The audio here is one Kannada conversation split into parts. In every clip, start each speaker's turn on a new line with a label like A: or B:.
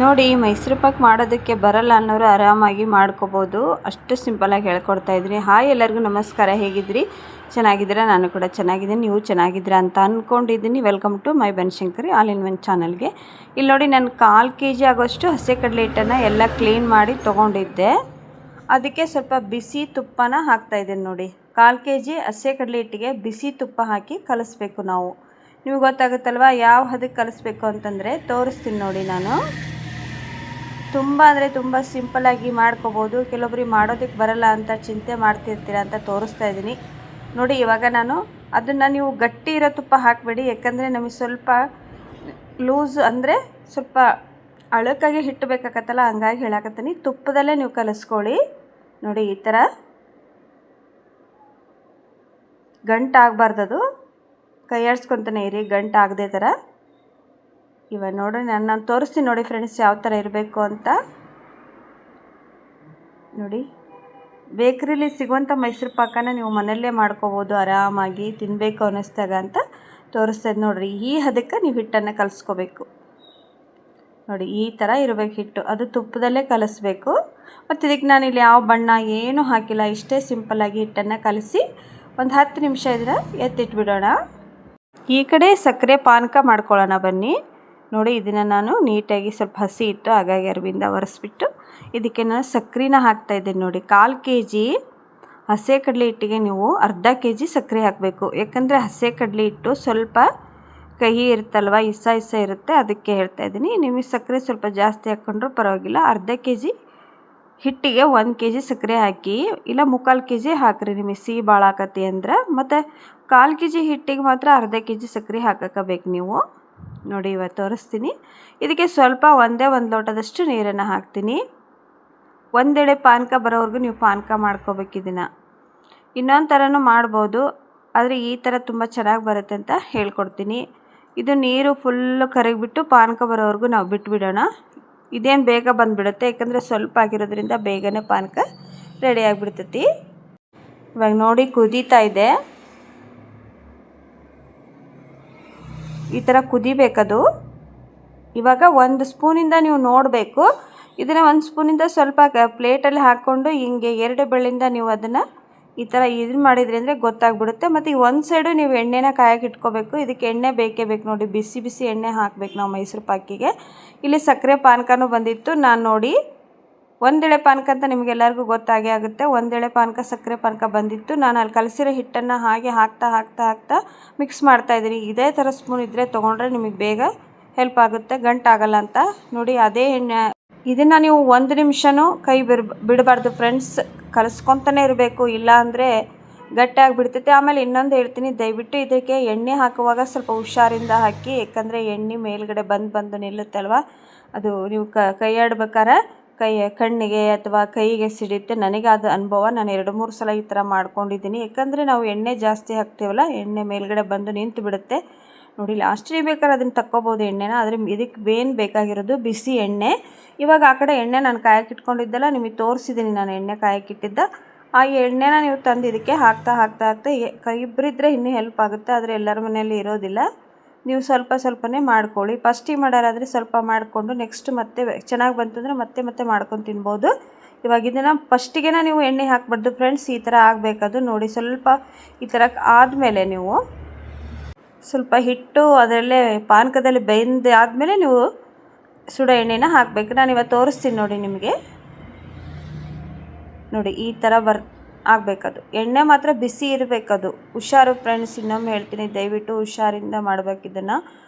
A: ನೋಡಿ ಮೈಸೂರು ಪಾಕ್ ಮಾಡೋದಕ್ಕೆ ಬರಲ್ಲ ಅನ್ನೋರು ಆರಾಮಾಗಿ ಮಾಡ್ಕೋಬೋದು. ಅಷ್ಟು ಸಿಂಪಲಾಗಿ ಹೇಳ್ಕೊಡ್ತಾ ಇದ್ದೀನಿ. ಹಾಯ್ ಎಲ್ಲರಿಗೂ ನಮಸ್ಕಾರ. ಹೇಗಿದ್ರಿ? ಚೆನ್ನಾಗಿದ್ದೀರಾ? ನಾನು ಕೂಡ ಚೆನ್ನಾಗಿದ್ದೀನಿ. ನೀವು ಚೆನ್ನಾಗಿದ್ದೀರಾ ಅಂತ ಅಂದ್ಕೊಂಡಿದ್ದೀನಿ. Welcome to my Banashankari all in one ಚಾನಲ್ಗೆ. ಇಲ್ಲಿ ನೋಡಿ, ನಾನು 1/4 kg ಆಗೋಷ್ಟು ಹಸಿ ಕಡಲೆ ಹಿಟ್ಟನ್ನು ಎಲ್ಲ ಕ್ಲೀನ್ ಮಾಡಿ ತೊಗೊಂಡಿದ್ದೆ. ಅದಕ್ಕೆ ಸ್ವಲ್ಪ ಬಿಸಿ ತುಪ್ಪನ ಹಾಕ್ತಾಯಿದ್ದೀನಿ. ನೋಡಿ, 1/4 kg ಹಸಿ ಕಡಲೆ ಹಿಟ್ಟಿಗೆ ಬಿಸಿ ತುಪ್ಪ ಹಾಕಿ ಕಲಿಸ್ಬೇಕು ನಾವು. ನಿಮಗೆ ಗೊತ್ತಾಗುತ್ತಲ್ವ ಯಾವ ಹದಕ್ಕೆ ಕಲಿಸ್ಬೇಕು ಅಂತಂದರೆ ತೋರಿಸ್ತೀನಿ ನೋಡಿ. ನಾನು ತುಂಬ ಅಂದರೆ ತುಂಬ ಸಿಂಪಲಾಗಿ ಮಾಡ್ಕೋಬೋದು. ಕೆಲವೊಬ್ಬರಿಗೆ ಮಾಡೋದಕ್ಕೆ ಬರಲ್ಲ ಅಂತ ಚಿಂತೆ ಮಾಡ್ತಿರ್ತೀರ ಅಂತ ತೋರಿಸ್ತಾ ಇದ್ದೀನಿ ನೋಡಿ. ಇವಾಗ ನಾನು ಅದನ್ನು ನೀವು ಗಟ್ಟಿ ಇರೋ ತುಪ್ಪ ಹಾಕಬೇಡಿ, ಯಾಕಂದರೆ ನಮಗೆ ಸ್ವಲ್ಪ ಲೂಸ್ ಅಂದರೆ ಸ್ವಲ್ಪ ಅಳಕಾಗಿ ಹಿಟ್ಟು ಬೇಕಾಗತ್ತಲ್ಲ, ಹಂಗಾಗಿ ಹೇಳಕತ್ತೀನಿ. ತುಪ್ಪದಲ್ಲೇ ನೀವು ಕಲಿಸ್ಕೊಳ್ಳಿ. ನೋಡಿ, ಈ ಥರ ಗಂಟಾಗಬಾರ್ದದು, ಕೈ ಆಡಿಸ್ಕೊತಾನೆ ಇರಿ ಗಂಟಾಗದೆ ಥರ. ಇವಾಗ ನೋಡಿ, ನಾನು ತೋರಿಸ್ತೀನಿ ನೋಡಿ ಫ್ರೆಂಡ್ಸ್ ಯಾವ ಥರ ಇರಬೇಕು ಅಂತ. ನೋಡಿ, ಬೇಕ್ರಿಲಿ ಸಿಗುವಂಥ ಮೈಸೂರು ಪಾಕನ ನೀವು ಮನೆಯಲ್ಲೇ ಮಾಡ್ಕೋಬೋದು ಆರಾಮಾಗಿ, ತಿನ್ನಬೇಕು ಅನ್ನಿಸ್ದಾಗ ಅಂತ ತೋರಿಸ್ತಾ ಇದ್ದು ನೋಡಿರಿ. ಈ ಹದಕ್ಕೆ ನೀವು ಹಿಟ್ಟನ್ನು ಕಲಿಸ್ಕೋಬೇಕು. ನೋಡಿ, ಈ ಥರ ಇರಬೇಕು ಹಿಟ್ಟು. ಅದು ತುಪ್ಪದಲ್ಲೇ ಕಲಿಸ್ಬೇಕು. ಮತ್ತು ಇದಕ್ಕೆ ನಾನಿಲ್ಲಿ ಯಾವ ಬಣ್ಣ ಏನೂ ಹಾಕಿಲ್ಲ, ಇಷ್ಟೇ ಸಿಂಪಲ್ಲಾಗಿ ಹಿಟ್ಟನ್ನು ಕಲಿಸಿ ಒಂದು 10 ನಿಮಿಷ ಇದನ್ನು ಎತ್ತಿಟ್ಬಿಡೋಣ. ಈ ಕಡೆ ಸಕ್ಕರೆ ಪಾನಕ ಮಾಡ್ಕೊಳ್ಳೋಣ ಬನ್ನಿ. ನೋಡಿ, ಇದನ್ನು ನಾನು ನೀಟಾಗಿ ಸ್ವಲ್ಪ ಹಸಿ ಇತ್ತು, ಹಾಗಾಗಿ ಅರಿವಿಂದ ಒರೆಸ್ಬಿಟ್ಟು ಇದಕ್ಕೆ ನಾನು ಸಕ್ಕರೆನ ಹಾಕ್ತಾಯಿದ್ದೀನಿ. ನೋಡಿ, 1/4 kg ಹಸಿ ಕಡಲೆ ಹಿಟ್ಟಿಗೆ ನೀವು ಅರ್ಧ kg ಸಕ್ಕರೆ ಹಾಕಬೇಕು. ಯಾಕಂದರೆ ಹಸಿ ಕಡಲೆ ಹಿಟ್ಟು ಸ್ವಲ್ಪ ಕಹಿ ಇರುತ್ತಲ್ವ, ಇಸ ಇರುತ್ತೆ, ಅದಕ್ಕೆ ಹೇಳ್ತಾಯಿದ್ದೀನಿ. ನಿಮಗೆ ಸಕ್ಕರೆ ಸ್ವಲ್ಪ ಜಾಸ್ತಿ ಹಾಕ್ಕೊಂಡ್ರೂ ಪರವಾಗಿಲ್ಲ. ಅರ್ಧ kg ಹಿಟ್ಟಿಗೆ 1 kg ಸಕ್ಕರೆ ಹಾಕಿ, ಇಲ್ಲ 3/4 kg ಹಾಕಿರಿ ನಿಮಗೆ ಸಿಹಿ ಭಾಳ ಆಕತಿ ಅಂದ್ರೆ. ಮತ್ತು 1/4 kg ಹಿಟ್ಟಿಗೆ ಮಾತ್ರ ಅರ್ಧ kg ಸಕ್ಕರೆ ಹಾಕಬೇಕು ನೀವು. ನೋಡಿ, ಇವತ್ತು ತೋರಿಸ್ತೀನಿ. ಇದಕ್ಕೆ ಸ್ವಲ್ಪ ಒಂದೇ 1 ಲೋಟದಷ್ಟು ನೀರನ್ನು ಹಾಕ್ತೀನಿ. ಒಂದೆಡೆ ಪಾನಕ ಬರೋವರೆಗೂ ನೀವು ಪಾನಕ ಮಾಡ್ಕೋಬೇಕು. ಇದನ್ನು ಇನ್ನೊಂದು ಥರನೂ ಮಾಡ್ಬೋದು, ಆದರೆ ಈ ಥರ ತುಂಬ ಚೆನ್ನಾಗಿ ಬರುತ್ತೆ ಅಂತ ಹೇಳ್ಕೊಡ್ತೀನಿ. ಇದು ನೀರು ಫುಲ್ಲು ಕರಗಿಬಿಟ್ಟು ಪಾನಕ ಬರೋವರೆಗೂ ನಾವು ಬಿಟ್ಬಿಡೋಣ. ಇದೇನು ಬೇಗ ಬಂದುಬಿಡುತ್ತೆ, ಯಾಕಂದರೆ ಸ್ವಲ್ಪ ಆಗಿರೋದ್ರಿಂದ ಬೇಗನೆ ಪಾನಕ ರೆಡಿ ಆಗಿಬಿಡ್ತೈತಿ. ಇವಾಗ ನೋಡಿ, ಕುದೀತಾ ಇದೆ. ಈ ಥರ ಕುದಿಬೇಕದು. ಇವಾಗ 1 ಸ್ಪೂನಿಂದ ನೀವು ನೋಡಬೇಕು. ಇದನ್ನು 1 ಸ್ಪೂನಿಂದ ಸ್ವಲ್ಪ ಪ್ಲೇಟಲ್ಲಿ ಹಾಕ್ಕೊಂಡು ಹಿಂಗೆ 2 ಬೆಳ್ಳಿಂದ ನೀವು ಅದನ್ನು ಈ ಥರ ಇದನ್ನು ಮಾಡಿದ್ರಿ ಅಂದರೆ ಗೊತ್ತಾಗ್ಬಿಡುತ್ತೆ. ಮತ್ತು ಈ ಒಂದು ಸೈಡು ನೀವು ಎಣ್ಣೆನ ಕಾಯಕ್ಕೆ ಇಟ್ಕೋಬೇಕು. ಇದಕ್ಕೆ ಎಣ್ಣೆ ಬೇಕೇ ಬೇಕು ನೋಡಿ, ಬಿಸಿ ಬಿಸಿ ಎಣ್ಣೆ ಹಾಕಬೇಕು ನಾವು ಮೈಸೂರು ಪಾಕಿಗೆ. ಇಲ್ಲಿ ಸಕ್ಕರೆ ಪಾನಕನೂ ಬಂದಿತ್ತು. ನಾನು ನೋಡಿ, ಒಂದೆಳೆ ಪಾನಕ ಅಂತ ನಿಮಗೆಲ್ಲರಿಗೂ ಗೊತ್ತಾಗೇ ಆಗುತ್ತೆ. ಒಂದೆಳೆ ಪಾನಕ ಸಕ್ಕರೆ ಪಾನಕ ಬಂದಿತ್ತು. ನಾನು ಅಲ್ಲಿ ಕಲಸಿರೋ ಹಿಟ್ಟನ್ನು ಹಾಗೆ ಹಾಕ್ತಾ ಮಿಕ್ಸ್ ಮಾಡ್ತಾಯಿದ್ದೀನಿ. ಇದೇ ಥರ ಸ್ಪೂನ್ ಇದ್ದರೆ ತೊಗೊಂಡ್ರೆ ನಿಮಗೆ ಬೇಗ ಹೆಲ್ಪ್ ಆಗುತ್ತೆ, ಗಂಟಾಗಲ್ಲ ಅಂತ. ನೋಡಿ, ಅದೇ ಎಣ್ಣೆ ಇದನ್ನು ನೀವು 1 ನಿಮಿಷನೂ ಕೈ ಬಿಡಬಾರ್ದು ಫ್ರೆಂಡ್ಸ್, ಕಲಿಸ್ಕೊತಾನೆ ಇರಬೇಕು, ಇಲ್ಲ ಅಂದರೆ ಗಟ್ಟಿ ಆಗಿಬಿಡ್ತೈತೆ. ಆಮೇಲೆ ಇನ್ನೊಂದು ಹೇಳ್ತೀನಿ, ದಯವಿಟ್ಟು ಇದಕ್ಕೆ ಎಣ್ಣೆ ಹಾಕುವಾಗ ಸ್ವಲ್ಪ ಹುಷಾರಿಂದ ಹಾಕಿ, ಯಾಕಂದರೆ ಎಣ್ಣೆ ಮೇಲ್ಗಡೆ ಬಂದು ನಿಲ್ಲುತ್ತೆ ಅಲ್ವಾ, ಅದು ನೀವು ಕೈ ಆಡ್ಬೇಕಾರೆ ಕಣ್ಣಿಗೆ ಅಥವಾ ಕೈಗೆ ಸಿಡಿಯುತ್ತೆ. ನನಗಾದ ಅನುಭವ, ನಾನು 2-3 ಸಲ ಈ ಥರ ಮಾಡ್ಕೊಂಡಿದ್ದೀನಿ. ಯಾಕಂದರೆ ನಾವು ಎಣ್ಣೆ ಜಾಸ್ತಿ ಹಾಕ್ತೀವಲ್ಲ, ಎಣ್ಣೆ ಮೇಲ್ಗಡೆ ಬಂದು ನಿಂತು ಬಿಡುತ್ತೆ. ನೋಡಿ, ಲಾಸ್ಟಿಗೆ ಬೇಕಾದ್ರೆ ಅದನ್ನು ತಕ್ಕೋಬೋದು ಎಣ್ಣೆನ, ಆದರೆ ಇದಕ್ಕೆ ಬೇನ್ ಬೇಕಾಗಿರೋದು ಬಿಸಿ ಎಣ್ಣೆ. ಇವಾಗ ಆ ಕಡೆ ಎಣ್ಣೆ ನಾನು ಕಾಯಕ್ಕೆ ಇಟ್ಕೊಂಡಿದ್ದೆಲ್ಲ ನಿಮಗೆ ತೋರಿಸಿದ್ದೀನಿ, ನಾನು ಎಣ್ಣೆ ಕಾಯಕ್ಕೆ ಇಟ್ಟಿದ್ದ. ಆ ಎಣ್ಣೆನ ನೀವು ತಂದು ಇದಕ್ಕೆ ಹಾಕ್ತಾ ಇಬ್ಬರಿದ್ದರೆ ಇನ್ನೂ ಹೆಲ್ಪ್ ಆಗುತ್ತೆ, ಆದರೆ ಎಲ್ಲರ ಮನೆಯಲ್ಲಿ ಇರೋದಿಲ್ಲ. ನೀವು ಸ್ವಲ್ಪನೇ ಮಾಡ್ಕೊಳ್ಳಿ. ಫಸ್ಟಿಗೆ ಮಾಡೋರಾದರೆ ಸ್ವಲ್ಪ ಮಾಡಿಕೊಂಡು ನೆಕ್ಸ್ಟ್ ಮತ್ತೆ ಚೆನ್ನಾಗಿ ಬಂತಂದರೆ ಮತ್ತೆ ಮಾಡ್ಕೊಂಡು ತಿನ್ಬೋದು. ಇವಾಗ ಇದನ್ನು ಫಸ್ಟಿಗೆ ನೀವು ಎಣ್ಣೆ ಹಾಕಬಾರ್ದು ಫ್ರೆಂಡ್ಸ್, ಈ ಥರ ಆಗಬೇಕದು. ನೋಡಿ, ಸ್ವಲ್ಪ ಈ ಥರ ಆದಮೇಲೆ ನೀವು ಸ್ವಲ್ಪ ಹಿಟ್ಟು ಅದರಲ್ಲೇ ಪಾನಕದಲ್ಲಿ ಬೆಂದು ಆದಮೇಲೆ ನೀವು ಸುಡೋ ಎಣ್ಣೆನ ಹಾಕಬೇಕು. ನಾನು ಇವತ್ತು ತೋರಿಸ್ತೀನಿ ನೋಡಿ ನಿಮಗೆ. ನೋಡಿ, ಈ ಥರ ಆಗಬೇಕದು. ಎಣ್ಣೆ ಮಾತ್ರ ಬಿಸಿ ಇರಬೇಕದು. ಹುಷಾರು ಫ್ರೆಂಡ್ಸ್, ಇನ್ನೊಮ್ಮೆ ಹೇಳ್ತೀನಿ, ದಯವಿಟ್ಟು ಹುಷಾರಿಂದ ಮಾಡಬೇಕು ಇದನ್ನು.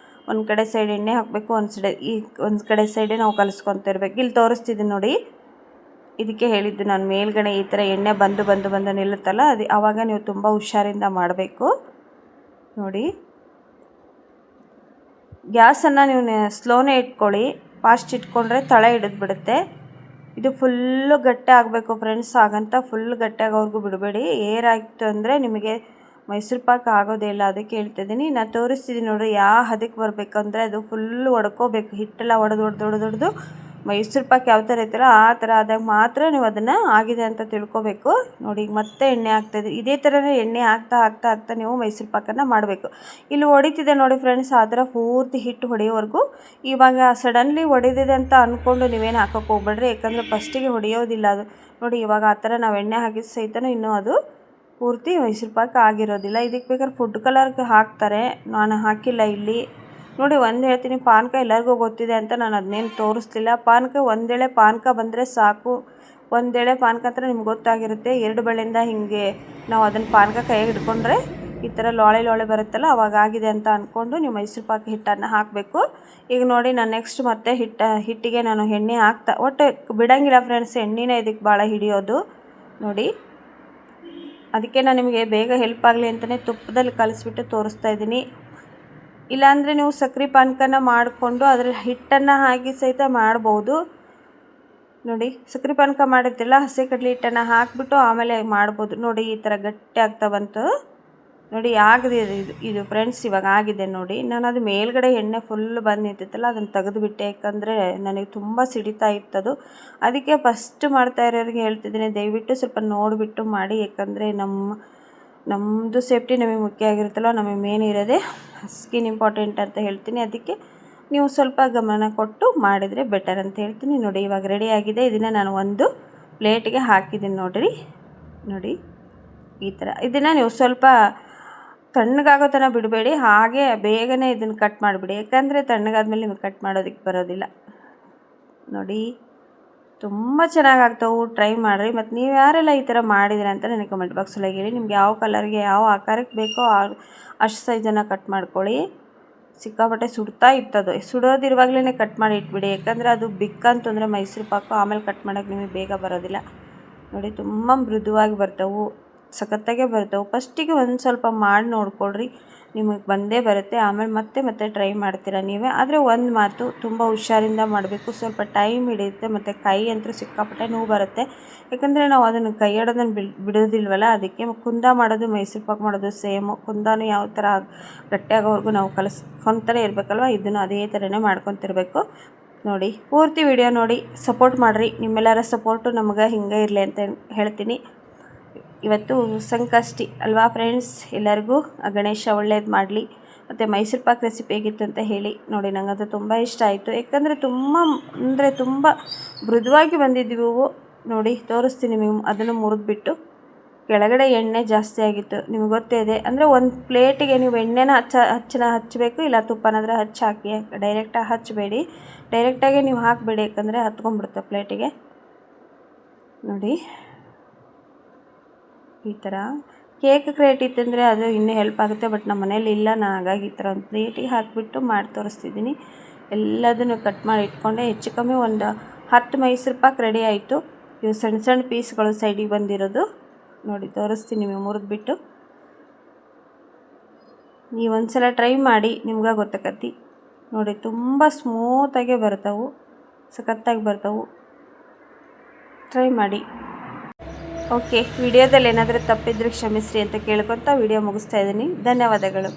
A: ಒಂದು ಕಡೆ ಸೈಡ್ ಎಣ್ಣೆ ಹಾಕಬೇಕು, ಒಂದು ಕಡೆ ಸೈಡೇ ನಾವು ಕಲಿಸ್ಕೊತ ಇರಬೇಕು. ಇಲ್ಲಿ ತೋರಿಸ್ತಿದ್ದೀನಿ ನೋಡಿ, ಇದಕ್ಕೆ ಹೇಳಿದ್ದು ನಾನು ಮೇಲ್ಗಡೆ ಈ ಥರ ಎಣ್ಣೆ ಬಂದು ನಿಲ್ಲುತ್ತಲ್ಲ, ಅದು ಆವಾಗ ನೀವು ತುಂಬ ಹುಷಾರಿಂದ ಮಾಡಬೇಕು. ನೋಡಿ, ಗ್ಯಾಸನ್ನು ನೀವು ಸ್ಲೋನೇ ಇಟ್ಕೊಳ್ಳಿ, ಫಾಸ್ಟ್ ಇಟ್ಕೊಂಡ್ರೆ ತಳ ಹಿಡಿದ್ಬಿಡುತ್ತೆ. ಇದು ಫುಲ್ಲು ಗಟ್ಟಿ ಆಗಬೇಕು ಫ್ರೆಂಡ್ಸ್, ಹಾಗಂತ ಫುಲ್ ಗಟ್ಟಿಯಾಗೋವರೆಗೂ ಬಿಡಬೇಡಿ. ಏರಾಯಿತು ಅಂದರೆ ನಿಮಗೆ ಮೈಸೂರು ಪಾಕ ಆಗೋದೇ ಇಲ್ಲ. ಅದಕ್ಕೆ ಹೇಳ್ತಿದ್ದೀನಿ, ನಾನು ತೋರಿಸ್ತಿದ್ದೀನಿ ನೋಡಿರಿ ಯಾವ ಹದಕ್ಕೆ ಬರಬೇಕಂದ್ರೆ ಅದು ಫುಲ್ಲು ಒಡ್ಕೋಬೇಕು. ಹಿಟ್ಟೆಲ್ಲ ಒಡೆದು ಮೈಸೂರು ಪಾಕ್ ಯಾವ ಥರ ಇರ್ತಾರೋ ಆ ಥರ ಆದಾಗ ಮಾತ್ರ ನೀವು ಅದನ್ನು ಆಗಿದೆ ಅಂತ ತಿಳ್ಕೊಬೇಕು. ನೋಡಿ ಈಗ ಮತ್ತೆ ಎಣ್ಣೆ ಹಾಕ್ತಾಯಿದೆ. ಇದೇ ಥರನೇ ಎಣ್ಣೆ ಹಾಕ್ತಾ ನೀವು ಮೈಸೂರು ಪಾಕನ್ನು ಮಾಡಬೇಕು. ಇಲ್ಲಿ ಹೊಡಿತಿದೆ ನೋಡಿ ಫ್ರೆಂಡ್ಸ್, ಆ ಥರ ಪೂರ್ತಿ ಹಿಟ್ಟು ಹೊಡೆಯೋವರೆಗೂ. ಇವಾಗ ಸಡನ್ಲಿ ಹೊಡೆದಿದೆ ಅಂತ ಅಂದ್ಕೊಂಡು ನೀವೇನು ಹಾಕೋಕ್ಕೆ ಹೋಗ್ಬೇಡ್ರಿ, ಯಾಕಂದರೆ ಫಸ್ಟಿಗೆ ಹೊಡೆಯೋದಿಲ್ಲ ಅದು. ನೋಡಿ ಇವಾಗ ಆ ಥರ ನಾವು ಎಣ್ಣೆ ಹಾಕಿದ ಸಹಿತ ಇನ್ನೂ ಅದು ಪೂರ್ತಿ ಮೈಸೂರು ಪಾಕ ಆಗಿರೋದಿಲ್ಲ. ಇದಕ್ಕೆ ಬೇಕಾದ್ರೆ ಫುಡ್ ಕಲರ್ಗೆ ಹಾಕ್ತಾರೆ, ನಾನು ಹಾಕಿಲ್ಲ ಇಲ್ಲಿ. ನೋಡಿ ಒಂದು ಹೇಳ್ತೀನಿ, ಪಾನಕ ಎಲ್ಲರಿಗೂ ಗೊತ್ತಿದೆ ಅಂತ ನಾನು ಅದನ್ನೇನು ತೋರಿಸ್ತಿಲ್ಲ. ಪಾನಕ ಒಂದೇಳೆ ಪಾನಕ ಬಂದರೆ ಸಾಕು. ಒಂದೇಳೆ ಪಾನಕ ಹತ್ರ ನಿಮ್ಗೆ ಗೊತ್ತಾಗಿರುತ್ತೆ. 2 ಬೆಳೆಯಿಂದ ಹೀಗೆ ನಾವು ಅದನ್ನು ಪಾನಕ ಕೈಗೆ ಹಿಡ್ಕೊಂಡ್ರೆ ಈ ಥರ ಲೋಳೆ ಬರುತ್ತಲ್ಲ, ಅವಾಗ ಆಗಿದೆ ಅಂತ ಅಂದ್ಕೊಂಡು ನೀವು ಮೈಸೂರು ಪಾಕ ಹಿಟ್ಟನ್ನು ಹಾಕಬೇಕು. ಈಗ ನೋಡಿ ನಾನು ನೆಕ್ಸ್ಟ್ ಮತ್ತೆ ಹಿಟ್ಟಿಗೆ ನಾನು ಎಣ್ಣೆ ಒಟ್ಟು ಬಿಡೋಂಗಿಲ್ಲ ಫ್ರೆಂಡ್ಸ್, ಎಣ್ಣೆನೇ ಇದಕ್ಕೆ ಭಾಳ ಹಿಡಿಯೋದು. ನೋಡಿ ಅದಕ್ಕೆ ನಾನು ನಿಮಗೆ ಬೇಗ ಹೆಲ್ಪ್ ಆಗಲಿ ಅಂತಲೇ ತುಪ್ಪದಲ್ಲಿ ಕಲಿಸ್ಬಿಟ್ಟು ತೋರಿಸ್ತಾ ಇದ್ದೀನಿ. ಇಲ್ಲಾಂದರೆ ನೀವು ಸಕ್ಕರೆ ಪಾನಕನ ಮಾಡಿಕೊಂಡು ಅದರ ಹಿಟ್ಟನ್ನು ಹಾಕಿ ಸಹಿತ ಮಾಡ್ಬೋದು. ನೋಡಿ ಸಕ್ಕರೆ ಪಾನಕ ಮಾಡಿರ್ತಿಲ್ಲ, ಹಸಿ ಕಡಲೆ ಹಿಟ್ಟನ್ನು ಹಾಕಿಬಿಟ್ಟು ಆಮೇಲೆ ಮಾಡ್ಬೋದು. ನೋಡಿ ಈ ಥರ ಗಟ್ಟಿ ಆಗ್ತಾ ಬಂತು. ನೋಡಿ ಆಗಿದೆ ಇದು ಫ್ರೆಂಡ್ಸ್, ಇವಾಗ ಆಗಿದೆ ನೋಡಿ. ನಾನು ಅದು ಮೇಲ್ಗಡೆ ಎಣ್ಣೆ ಫುಲ್ ಬಂದು ನಿಂತಿತ್ತಲ್ಲ, ಅದನ್ನು ತೆಗೆದುಬಿಟ್ಟೆ. ಯಾಕಂದರೆ ನನಗೆ ತುಂಬ ಸಿಡಿತಾ ಇತ್ತದು. ಅದಕ್ಕೆ ಫಸ್ಟ್ ಮಾಡ್ತಾ ಇರೋರಿಗೆ ಹೇಳ್ತಿದ್ದೀನಿ, ದಯವಿಟ್ಟು ಸ್ವಲ್ಪ ನೋಡಿಬಿಟ್ಟು ಮಾಡಿ. ಯಾಕಂದರೆ ನಮ್ಮದು ಸೇಫ್ಟಿ ನಮಗೆ ಮುಖ್ಯ ಆಗಿರುತ್ತಲ್ಲ, ನಮಗೆ ಮೇನ್ ಇರೋದೇ ಸ್ಕಿನ್ ಇಂಪಾರ್ಟೆಂಟ್ ಅಂತ ಹೇಳ್ತೀನಿ. ಅದಕ್ಕೆ ನೀವು ಸ್ವಲ್ಪ ಗಮನ ಕೊಟ್ಟು ಮಾಡಿದರೆ ಬೆಟರ್ ಅಂತ ಹೇಳ್ತೀನಿ. ನೋಡಿ ಇವಾಗ ರೆಡಿ ಆಗಿದೆ. ಇದನ್ನು ನಾನು ಒಂದು ಪ್ಲೇಟಿಗೆ ಹಾಕಿದ್ದೀನಿ ನೋಡಿ ಈ ಥರ. ಇದನ್ನು ನೀವು ಸ್ವಲ್ಪ ತಣ್ಣಗಾಗೋ ತನಕ ಬಿಡಬೇಡಿ, ಹಾಗೆ ಬೇಗನೆ ಇದನ್ನು ಕಟ್ ಮಾಡಿಬಿಡಿ. ಯಾಕಂದರೆ ತಣ್ಣಗಾದ್ಮೇಲೆ ನಿಮಗೆ ಕಟ್ ಮಾಡೋದಕ್ಕೆ ಬರೋದಿಲ್ಲ. ನೋಡಿ ತುಂಬ ಚೆನ್ನಾಗಾಗ್ತವೆ, ಟ್ರೈ ಮಾಡಿರಿ. ಮತ್ತು ನೀವು ಯಾರೆಲ್ಲ ಈ ಥರ ಮಾಡಿದಿರ ಅಂತ ನನಗೆ ಕಮೆಂಟ್ ಬಾಕ್ಸಲ್ಲಿ ಹೇಳಿ. ನಿಮ್ಗೆ ಯಾವ ಕಲರ್ಗೆ ಯಾವ ಆಕಾರಕ್ಕೆ ಬೇಕೋ ಅಷ್ಟು ಸೈಜನ್ನು ಕಟ್ ಮಾಡ್ಕೊಳ್ಳಿ. ಸಿಕ್ಕಾಪಟ್ಟೆ ಸುಡ್ತಾ ಇರ್ತದೆ, ಸುಡೋದಿರುವಾಗಲೇ ಕಟ್ ಮಾಡಿ ಇಟ್ಬಿಡಿ. ಯಾಕಂದರೆ ಅದು ಬಿಕ್ಕಂತಂದರೆ ಮೈಸೂರು ಪಾಕು ಆಮೇಲೆ ಕಟ್ ಮಾಡೋಕ್ಕೆ ನಿಮಗೆ ಬೇಗ ಬರೋದಿಲ್ಲ. ನೋಡಿ ತುಂಬ ಮೃದುವಾಗಿ ಬರ್ತವೆ, ಸಖತ್ತಾಗೆ ಬರ್ತವೆ. ಫಸ್ಟಿಗೆ ಒಂದು ಸ್ವಲ್ಪ ಮಾಡಿ ನೋಡ್ಕೊಳ್ರಿ, ನಿಮಗೆ ಬಂದೇ ಬರುತ್ತೆ. ಆಮೇಲೆ ಮತ್ತೆ ಟ್ರೈ ಮಾಡ್ತೀರಾ ನೀವೇ. ಆದರೆ ಒಂದು ಮಾತು, ತುಂಬ ಹುಷಾರಿಂದ ಮಾಡಬೇಕು, ಸ್ವಲ್ಪ ಟೈಮ್ ಹಿಡಿಯುತ್ತೆ. ಮತ್ತು ಕೈ ಅಂತೂ ಸಿಕ್ಕಾಪಟ್ಟೆ ನೋವು ಬರುತ್ತೆ. ಯಾಕಂದರೆ ನಾವು ಅದನ್ನು ಕೈ ಆಡೋದನ್ನು ಬಿಡೋದಿಲ್ವಲ್ಲ, ಅದಕ್ಕೆ. ಕುಂದ ಮಾಡೋದು ಮೈಸೂರು ಪಾಕ್ ಮಾಡೋದು ಸೇಮು. ಕುಂದಾನು ಯಾವ ಥರ ಗಟ್ಟಿಯಾಗೋವರೆಗೂ ನಾವು ಕಲಿಸ್ಕೊತಾನೆ ಇರಬೇಕಲ್ವ, ಇದನ್ನು ಅದೇ ಥರನೇ ಮಾಡ್ಕೊತಿರ್ಬೇಕು. ನೋಡಿ ಪೂರ್ತಿ ವಿಡಿಯೋ ನೋಡಿ ಸಪೋರ್ಟ್ ಮಾಡಿರಿ. ನಿಮ್ಮೆಲ್ಲರ ಸಪೋರ್ಟು ನಮಗೆ ಹಿಂಗೆ ಇರಲಿ ಅಂತ ಹೇಳ್ತೀನಿ. ಇವತ್ತು ಸಂಕಷ್ಟಿ ಅಲ್ವಾ ಫ್ರೆಂಡ್ಸ್, ಎಲ್ಲರಿಗೂ ಗಣೇಶ ಒಳ್ಳೇದು ಮಾಡಲಿ. ಮತ್ತು ಮೈಸೂರು ಪಾಕ್ ರೆಸಿಪಿ ಹೇಗಿತ್ತು ಅಂತ ಹೇಳಿ. ನೋಡಿ ನನಗದು ತುಂಬ ಇಷ್ಟ ಆಯಿತು. ಯಾಕಂದರೆ ತುಂಬ ಮೃದುವಾಗಿ ಬಂದಿದ್ವಿ ಇವು. ನೋಡಿ ತೋರಿಸ್ತೀನಿ ನಿಮಗೆ. ಅದನ್ನು ಮುರಿದ್ಬಿಟ್ಟು ಕೆಳಗಡೆ ಎಣ್ಣೆ ಜಾಸ್ತಿ ಆಗಿತ್ತು, ನಿಮಗೆ ಗೊತ್ತೇ ಇದೆ. ಅಂದರೆ ಒಂದು ಪ್ಲೇಟಿಗೆ ನೀವು ಎಣ್ಣೆನ ಹಚ್ಚಬೇಕು, ಇಲ್ಲ ತುಪ್ಪನಾದರೆ ಹಾಕಿ. ಡೈರೆಕ್ಟಾಗಿ ಹಚ್ಚಬೇಡಿ, ಡೈರೆಕ್ಟಾಗಿ ನೀವು ಹಾಕಬೇಡಿ, ಯಾಕಂದರೆ ಹತ್ಕೊಂಡ್ಬಿಡುತ್ತೆ ಪ್ಲೇಟಿಗೆ. ನೋಡಿ ಈ ಥರ ಕೇಕ್ ಕ್ರೇಟ್ ಇತ್ತಂದರೆ ಅದು ಇನ್ನೂ ಹೆಲ್ಪ್ ಆಗುತ್ತೆ. ಬಟ್ ನಮ್ಮ ಮನೇಲಿ ಇಲ್ಲ, ನಾನು ಹಾಗಾಗಿ ಈ ಥರ ಒಂದು ಪ್ಲೇಟಿಗೆ ಹಾಕಿಬಿಟ್ಟು ಮಾಡಿ ತೋರಿಸ್ತಿದ್ದೀನಿ. ಎಲ್ಲದನ್ನು ಕಟ್ ಮಾಡಿ ಇಟ್ಕೊಂಡೆ. ಹೆಚ್ಚು ಕಮ್ಮಿ ಒಂದು 10 ಮೈಸೂರು ಪಾಕ್ ರೆಡಿ ಆಯಿತು. ಇವು ಸಣ್ಣ ಪೀಸ್ಗಳು ಸೈಡಿಗೆ ಬಂದಿರೋದು. ನೋಡಿ ತೋರಿಸ್ತೀನಿ ನಿಮಗೆ ಮುರಿದ್ಬಿಟ್ಟು. ನೀವು ಒಂದು ಸಲ ಟ್ರೈ ಮಾಡಿ, ನಿಮ್ಗೆ ಗೊತ್ತಾಕತಿ. ನೋಡಿ ತುಂಬ ಸ್ಮೂತಾಗೆ ಬರ್ತವೆ, ಸಖತ್ತಾಗಿ ಬರ್ತವೆ. ಟ್ರೈ ಮಾಡಿ. ಓಕೆ, ವಿಡಿಯೋದಲ್ಲಿ ಏನಾದರೂ ತಪ್ಪಿದ್ರೆ ಕ್ಷಮಿಸ್ರಿ ಅಂತ ಕೇಳ್ಕೊತಾ ವಿಡಿಯೋ ಮುಗಿಸ್ತಾ ಇದ್ದೀನಿ. ಧನ್ಯವಾದಗಳು.